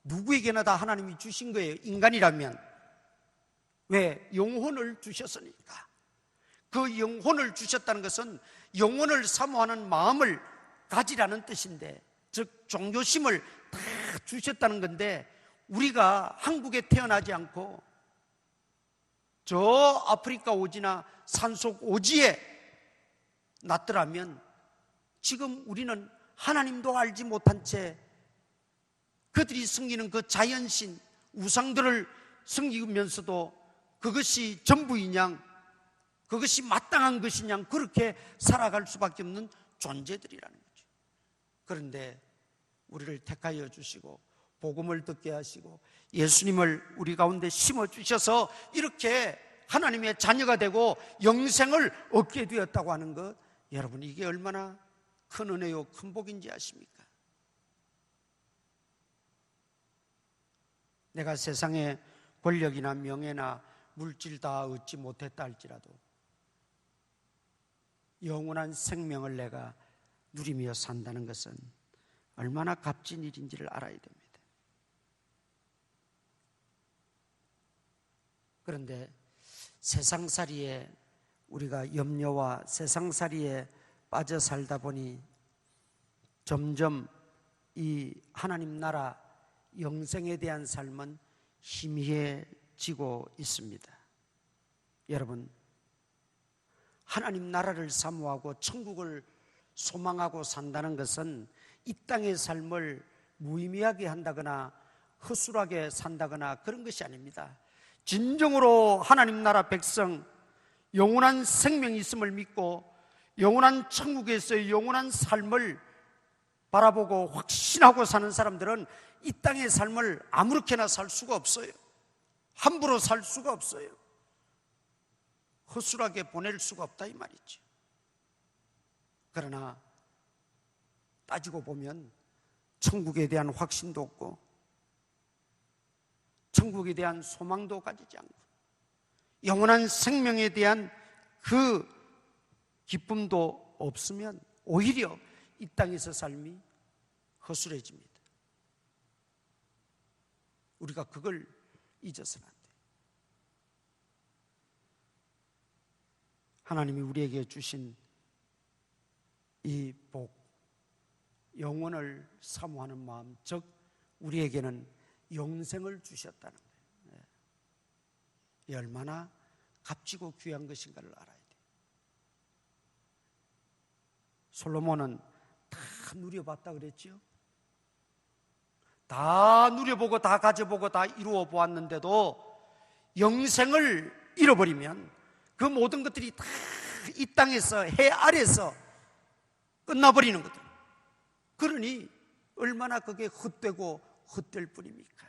누구에게나 다 하나님이 주신 거예요. 인간이라면. 왜? 영혼을 주셨으니까. 그 영혼을 주셨다는 것은 영혼을 사모하는 마음을 가지라는 뜻인데, 즉 종교심을 다 주셨다는 건데, 우리가 한국에 태어나지 않고 저 아프리카 오지나 산속 오지에 났더라면 지금 우리는 하나님도 알지 못한 채 그들이 섬기는 그 자연신 우상들을 섬기면서도 그것이 전부이냐, 그것이 마땅한 것이냐, 그렇게 살아갈 수밖에 없는 존재들이라는 거죠. 그런데 우리를 택하여 주시고 복음을 듣게 하시고 예수님을 우리 가운데 심어주셔서 이렇게 하나님의 자녀가 되고 영생을 얻게 되었다고 하는 것, 여러분, 이게 얼마나 큰 은혜요 큰 복인지 아십니까? 내가 세상에 권력이나 명예나 물질 다 얻지 못했다 할지라도 영원한 생명을 내가 누리며 산다는 것은 얼마나 값진 일인지를 알아야 됩니다. 그런데 세상살이에 우리가 염려와 세상살이에 빠져 살다 보니 점점 이 하나님 나라 영생에 대한 삶은 희미해지고 있습니다. 여러분, 하나님 나라를 사모하고 천국을 소망하고 산다는 것은 이 땅의 삶을 무의미하게 한다거나 허술하게 산다거나 그런 것이 아닙니다. 진정으로 하나님 나라 백성, 영원한 생명이 있음을 믿고 영원한 천국에서의 영원한 삶을 바라보고 확신하고 사는 사람들은 이 땅의 삶을 아무렇게나 살 수가 없어요. 함부로 살 수가 없어요. 허술하게 보낼 수가 없다 이 말이죠. 그러나 따지고 보면 천국에 대한 확신도 없고 천국에 대한 소망도 가지지 않고 영원한 생명에 대한 그 기쁨도 없으면 오히려 이 땅에서 삶이 허술해집니다. 우리가 그걸 잊어서는 안 돼요. 하나님이 우리에게 주신 이 복, 영원을 사모하는 마음, 즉 우리에게는 영생을 주셨다는 거예요. 이 얼마나 값지고 귀한 것인가를 알아야 돼요. 솔로몬은 다 누려봤다 그랬지요. 다 누려보고 다 가져보고 다 이루어 보았는데도 영생을 잃어버리면 그 모든 것들이 다 이 땅에서, 해 아래에서 끝나버리는 거죠. 그러니 얼마나 그게 헛되고 헛될 뿐입니까?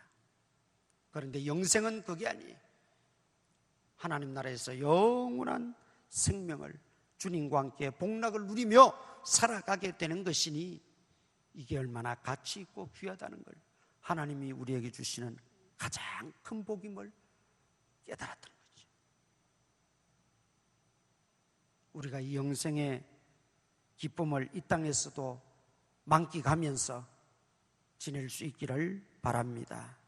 그런데 영생은 그게 아니에요. 하나님 나라에서 영원한 생명을 주님과 함께 복락을 누리며 살아가게 되는 것이니 이게 얼마나 가치 있고 귀하다는 걸 하나님이 우리에게 주시는 가장 큰 복임을 깨달았던 거죠. 우리가 이 영생의 기쁨을 이 땅에서도 만끽하면서 지낼 수 있기를 바랍니다.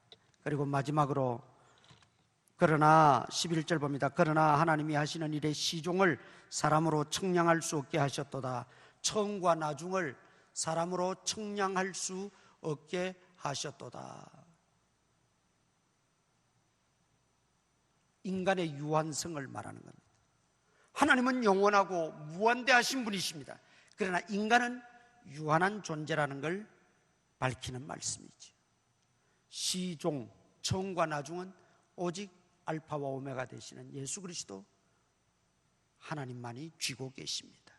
그리고 마지막으로 그러나 11절 봅니다. 그러나 하나님이 하시는 일의 시종을 사람으로 측량할 수 없게 하셨도다. 처음과 나중을 사람으로 측량할 수 없게 하셨도다. 인간의 유한성을 말하는 겁니다. 하나님은 영원하고 무한대하신 분이십니다. 그러나 인간은 유한한 존재라는 걸 밝히는 말씀이죠. 시종, 처음과 나중은 오직 알파와 오메가 되시는 예수 그리스도 하나님만이 쥐고 계십니다.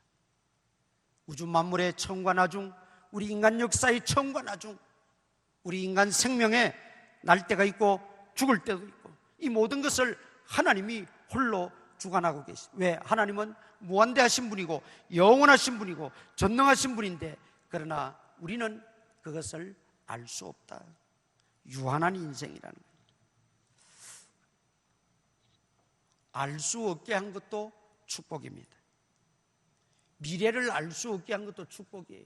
우주 만물의 처음과 나중, 우리 인간 역사의 처음과 나중, 우리 인간 생명에 날 때가 있고 죽을 때도 있고 이 모든 것을 하나님이 홀로 주관하고 계십니다. 왜? 하나님은 무한대하신 분이고 영원하신 분이고 전능하신 분인데 그러나 우리는 그것을 알 수 없다. 유한한 인생이라는 거예요. 알 수 없게 한 것도 축복입니다. 미래를 알 수 없게 한 것도 축복이에요.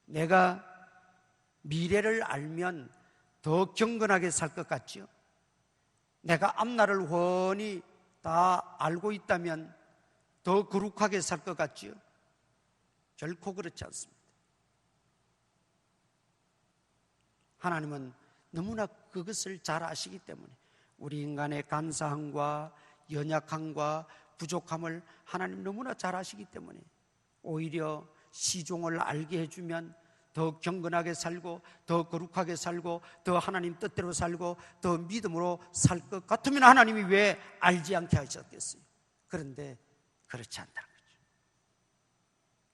내가 미래를 알면 더 경건하게 살 것 같지요? 내가 앞날을 훤히 다 알고 있다면 더 거룩하게 살 것 같지요? 결코 그렇지 않습니다. 하나님은 너무나 그것을 잘 아시기 때문에 우리 인간의 간사함과 연약함과 부족함을 하나님 너무나 잘 아시기 때문에 오히려 시종을 알게 해주면 더 경건하게 살고 더 거룩하게 살고 더 하나님 뜻대로 살고 더 믿음으로 살 것 같으면 하나님이 왜 알지 않게 하셨겠어요? 그런데 그렇지 않다는 거죠.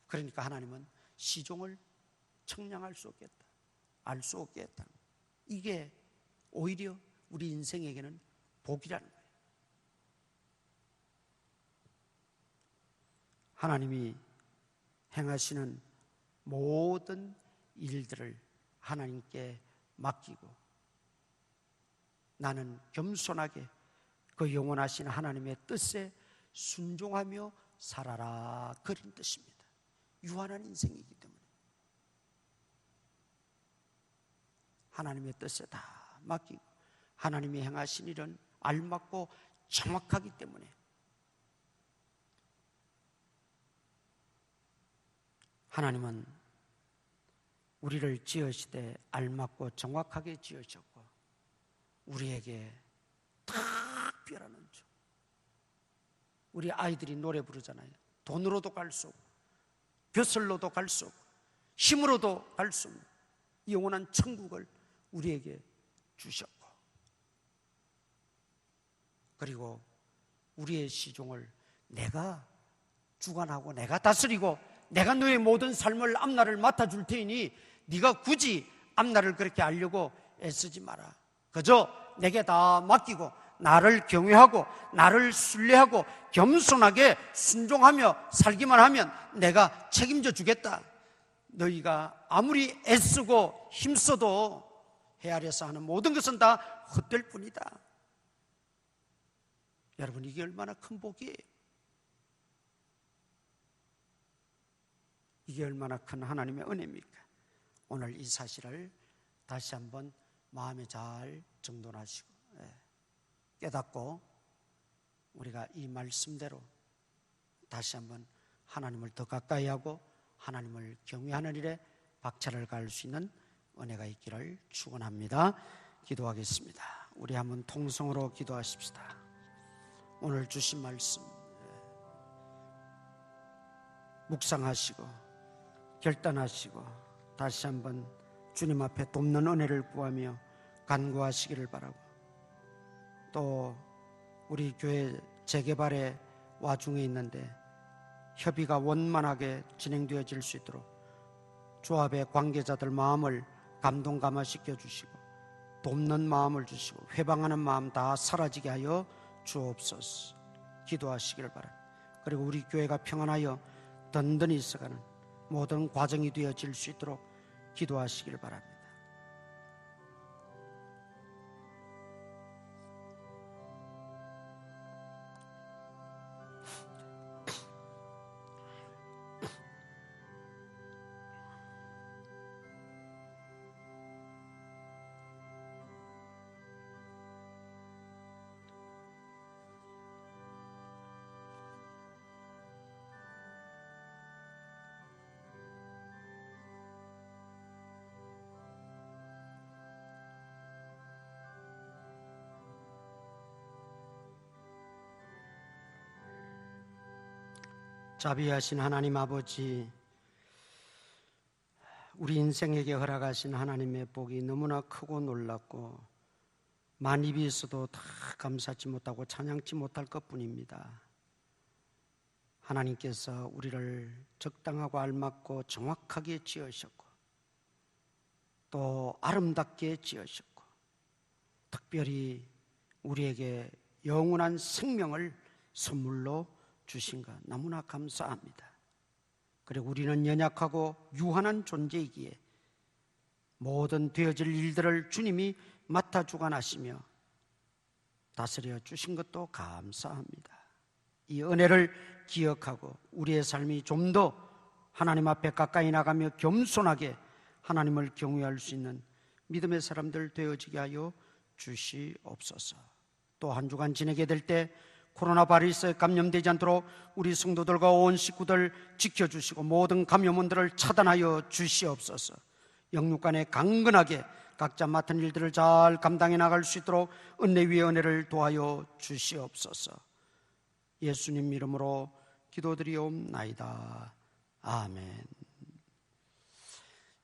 그러니까 하나님은 시종을 측량할 수 없겠다, 알 수 없겠다. 이게 오히려 우리 인생에게는 복이라는 거예요. 하나님이 행하시는 모든 일들을 하나님께 맡기고 나는 겸손하게 그 영원하신 하나님의 뜻에 순종하며 살아라, 그런 뜻입니다. 유한한 인생이기 때문에 하나님의 뜻에 다 맡기고 하나님이 행하신 일은 알맞고 정확하기 때문에 하나님은 우리를 지으시되 알맞고 정확하게 지으셨고 우리에게 특별한 은총. 우리 아이들이 노래 부르잖아요. 돈으로도 갈 수 없고 벼슬로도 갈 수 없고 힘으로도 갈 수 없는 영원한 천국을 우리에게 주셨고 그리고 우리의 시종을 내가 주관하고 내가 다스리고 내가 너의 모든 삶을 앞날을 맡아줄 테니 네가 굳이 앞날을 그렇게 알려고 애쓰지 마라. 그저 내게 다 맡기고 나를 경외하고 나를 신뢰하고 겸손하게 순종하며 살기만 하면 내가 책임져 주겠다. 너희가 아무리 애쓰고 힘써도 해 아래서 하는 모든 것은 다 헛될 뿐이다. 여러분, 이게 얼마나 큰 복이에요. 이게 얼마나 큰 하나님의 은혜입니까? 오늘 이 사실을 다시 한번 마음에 잘 정돈하시고 깨닫고 우리가 이 말씀대로 다시 한번 하나님을 더 가까이 하고 하나님을 경외하는 일에 박차를 가할 수 있는 은혜가 있기를 축원합니다. 기도하겠습니다. 우리 한번 통성으로 기도하십시다. 오늘 주신 말씀 묵상하시고 결단하시고 다시 한번 주님 앞에 돕는 은혜를 구하며 간구하시기를 바라고, 또 우리 교회 재개발의 와중에 있는데 협의가 원만하게 진행되어질 수 있도록 조합의 관계자들 마음을 감동 감화시켜 주시고 돕는 마음을 주시고 회방하는 마음 다 사라지게 하여 주옵소서. 기도하시기를 바랍니다. 그리고 우리 교회가 평안하여 든든히 있어가는 모든 과정이 되어질 수 있도록 기도하시기를 바랍니다. 자비하신 하나님 아버지, 우리 인생에게 허락하신 하나님의 복이 너무나 크고 놀랍고 만입이 있어도 다 감사치 못하고 찬양치 못할 것뿐입니다. 하나님께서 우리를 적당하고 알맞고 정확하게 지으셨고 또 아름답게 지으셨고 특별히 우리에게 영원한 생명을 선물로 주신 것 너무나 감사합니다. 그리고 우리는 연약하고 유한한 존재이기에 모든 되어질 일들을 주님이 맡아 주관하시며 다스려 주신 것도 감사합니다. 이 은혜를 기억하고 우리의 삶이 좀 더 하나님 앞에 가까이 나가며 겸손하게 하나님을 경외할 수 있는 믿음의 사람들 되어지게 하여 주시옵소서. 또 한 주간 지내게 될 때 코로나 바이러스에 감염되지 않도록 우리 성도들과 온 식구들 지켜주시고 모든 감염원들을 차단하여 주시옵소서. 영육 간에 강건하게 각자 맡은 일들을 잘 감당해 나갈 수 있도록 은혜 위에 은혜를 도하여 주시옵소서. 예수님 이름으로 기도드리옵나이다. 아멘.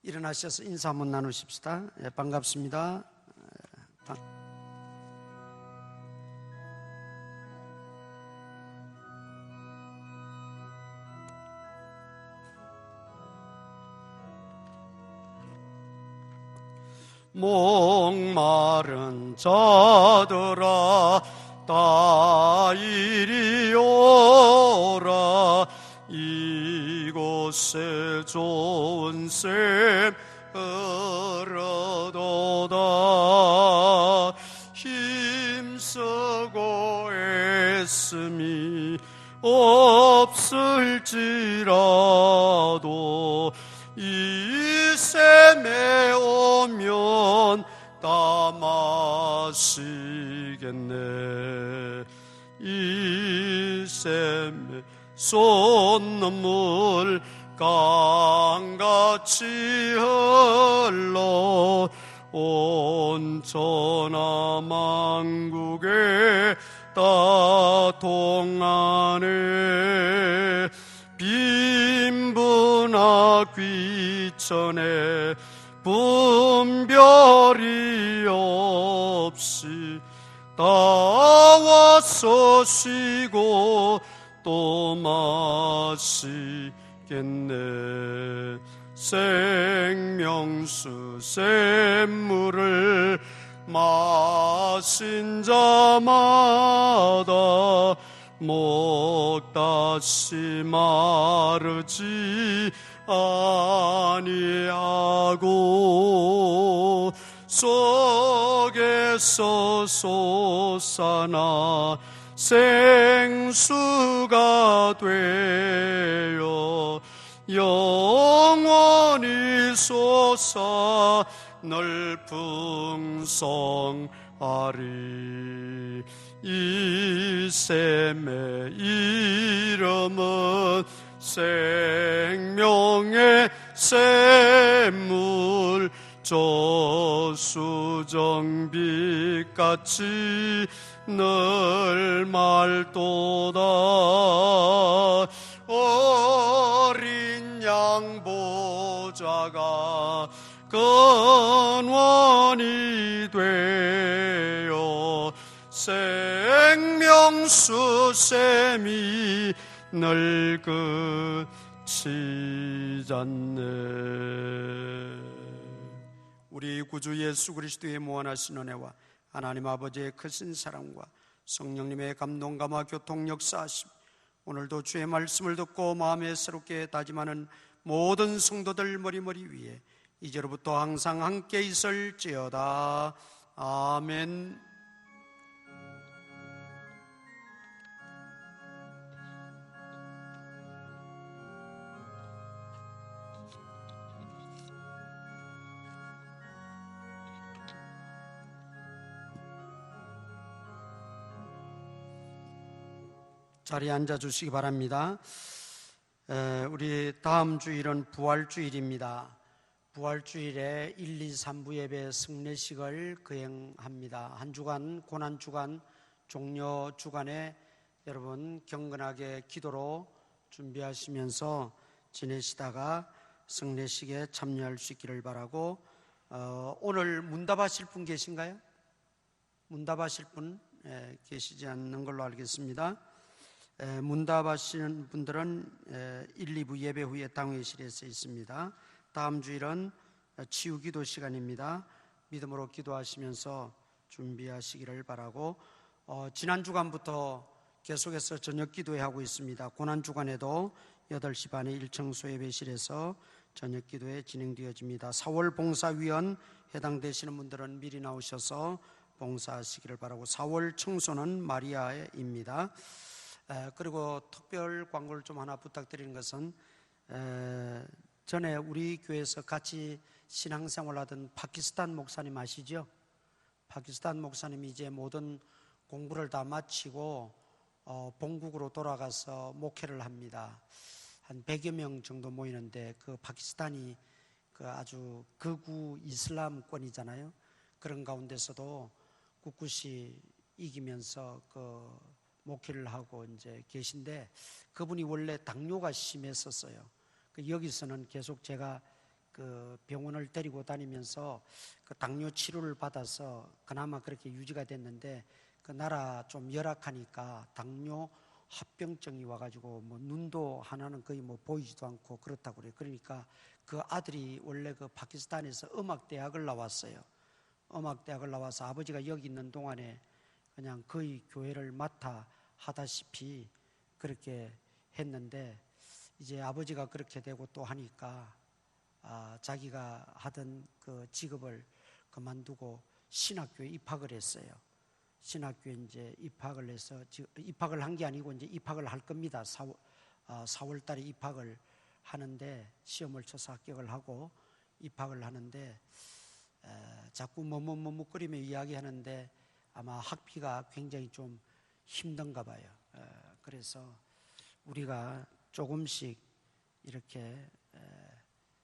일어나셔서 인사 한번 나누십시다. 반갑습니다. 목마른 자들아 다 이리 오라. 이곳에 좋은 샘 흐르도다. 힘쓰고 애씀이 없을지라도 이 샘에 오면 다 마시겠네. 이 샘에 솟는물 강같이 흘러 온 천하만국에 다 동하네. 빈부나 귀천에 분별이 없이 다 와서 쉬고 또 마시겠네. 생명수 샘물을 마신 자마다 목 다시 마르지 아니하고 속에서 솟아나 생수가 되어 영원히 솟아 널 풍성하리. 이 샘의 이름은 생명의 샘물, 저수정빛같이 늘 맑도다. 어린 양 보좌가 근원이 되어 생명수 샘이 늘 그치지 않네. 우리 구주 예수 그리스도의 무한하신 은혜와 하나님 아버지의 크신 사랑과 성령님의 감동감화 교통 역사하심, 오늘도 주의 말씀을 듣고 마음에 새롭게 다짐하는 모든 성도들 머리머리 위에 이제로부터 항상 함께 있을지어다. 아멘. 자리에 앉아 주시기 바랍니다. 우리 다음 주일은 부활주일입니다. 부활주일에 1, 2, 3부 예배 승례식을 거행합니다. 한 주간, 고난주간, 종료주간에 여러분 경건하게 기도로 준비하시면서 지내시다가 승례식에 참여할 수 있기를 바라고, 오늘 문답하실 분 계신가요? 문답하실 분 계시지 않는 걸로 알겠습니다. 문답하시는 분들은 1, 2부 예배 후에 당회실에서 있습니다. 다음 주일은 치유기도 시간입니다. 믿음으로 기도하시면서 준비하시기를 바라고, 지난 주간부터 계속해서 저녁 기도회 하고 있습니다. 고난주간에도 8시 반에 1청소 예배실에서 저녁 기도회 진행되어집니다. 4월 봉사위원 해당되시는 분들은 미리 나오셔서 봉사하시기를 바라고, 4월 청소는 마리아입니다. 그리고 특별 광고를 좀 하나 부탁드리는 것은, 전에 우리 교회에서 같이 신앙생활하던 파키스탄 목사님 아시죠? 파키스탄 목사님이 이제 모든 공부를 다 마치고 본국으로 돌아가서 목회를 합니다. 한 100여 명 정도 모이는데, 그 파키스탄이 그 아주 극우 이슬람권이잖아요. 그런 가운데서도 꿋꿋이 이기면서 그 목회를 하고 이제 계신데, 그분이 원래 당뇨가 심했었어요. 여기서는 계속 제가 그 병원을 데리고 다니면서 그 당뇨 치료를 받아서 그나마 그렇게 유지가 됐는데, 그 나라 좀 열악하니까 당뇨 합병증이 와가지고 뭐 눈도 하나는 거의 뭐 보이지도 않고 그렇다고 그래요. 그러니까 그 아들이 원래 그 파키스탄에서 음악대학을 나왔어요. 음악대학을 나와서 아버지가 여기 있는 동안에 그냥 거의 교회를 맡아 하다시피 그렇게 했는데, 이제 아버지가 그렇게 되고 또 하니까 자기가 하던 그 직업을 그만두고 신학교에 입학을 했어요. 신학교에 이제 입학을 해서, 입학을 한 게 아니고 이제 입학을 할 겁니다. 4월 달에 입학을 하는데, 시험을 쳐서 합격을 하고 입학을 하는데, 자꾸 머뭇거리며 이야기하는데 아마 학비가 굉장히 좀 힘든가 봐요. 그래서 우리가 조금씩 이렇게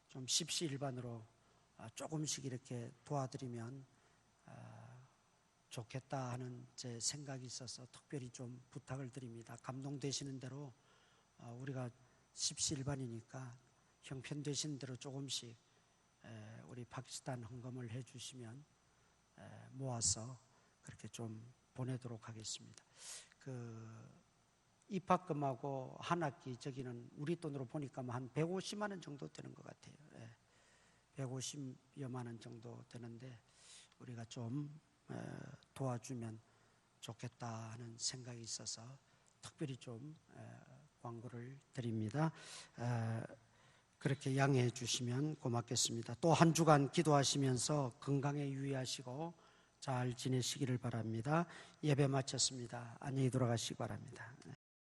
좀 십시일반으로 조금씩 이렇게 도와드리면 좋겠다 하는 제 생각이 있어서 특별히 좀 부탁을 드립니다. 감동되시는 대로 우리가 십시일반이니까 형편되시는 대로 조금씩 우리 파키스탄 헌금을 해주시면 모아서 그렇게 좀 보내도록 하겠습니다. 그 입학금하고 한 학기 저기는 우리 돈으로 보니까 한 150만 원 정도 되는 것 같아요. 150여만 원 정도 되는데 우리가 좀 도와주면 좋겠다 하는 생각이 있어서 특별히 좀 광고를 드립니다. 그렇게 양해해 주시면 고맙겠습니다. 또 한 주간 기도하시면서 건강에 유의하시고 잘 지내시기를 바랍니다. 예배 마쳤습니다. 안녕히 돌아가시기 바랍니다.